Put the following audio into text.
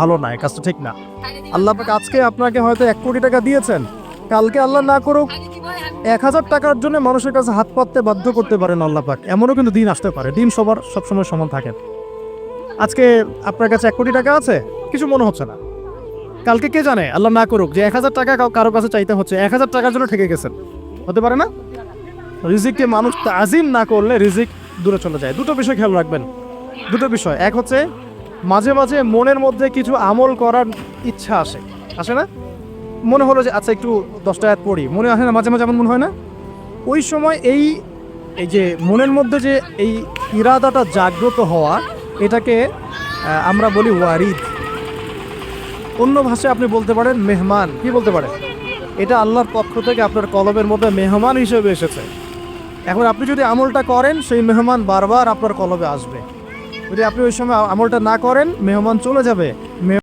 ভালো না, এই কাজটা ঠিক না। আল্লাহ পাক আজকে আপনাকে হয়তো 1 কোটি টাকা দিয়েছেন, কালকে আল্লাহ না করুক 1000 টাকার জন্য মানুষের কাছে হাত পাততে বাধ্য করতে পারেন আল্লাহ পাক। এমনও কিন্তু দিন আসতে পারে, দিন সবার সবসময় সমান থাকে না। আজকে আপনার কাছে 1 কোটি টাকা আছে, কিছু মনে হচ্ছে না। কালকে কে জানে, আল্লাহ না করুক যে 1000 টাকা কারো কাছে চাইতে হচ্ছে, 1000 টাকার জন্য ঠকে গেছেন, হতে পারে না? রিজিককে মানুষ তাজিম না করলে রিজিক দূরে চলে যায়। দুটো বিষয় খেয়াল রাখবেন, দুটো বিষয়। এক হচ্ছে মাঝে মাঝে মনের মধ্যে কিছু আমল করার ইচ্ছা আসে না? মনে হলো যে আচ্ছা একটু 10টা আয়াত পড়ি, মনে আসে না মাঝে মাঝে? এমন মনে হয় না? ওই সময় এই এই যে মনের মধ্যে যে এই ইরাদাটা জাগ্রত হওয়া, এটাকে আমরা বলি ওয়ারিদ। অন্য ভাষায় আপনি বলতে পারেন মেহমান। কি বলতে পারেন? এটা আল্লাহর পক্ষ থেকে আপনার কলবের মধ্যে মেহমান হিসেবে এসেছে। এখন আপনি যদি আমলটা করেন, সেই মেহমান বারবার আপনার কলবে আসবে। যদি আপনি ওই সময় আমলটা না করেন, মেহমান চলে যাবে।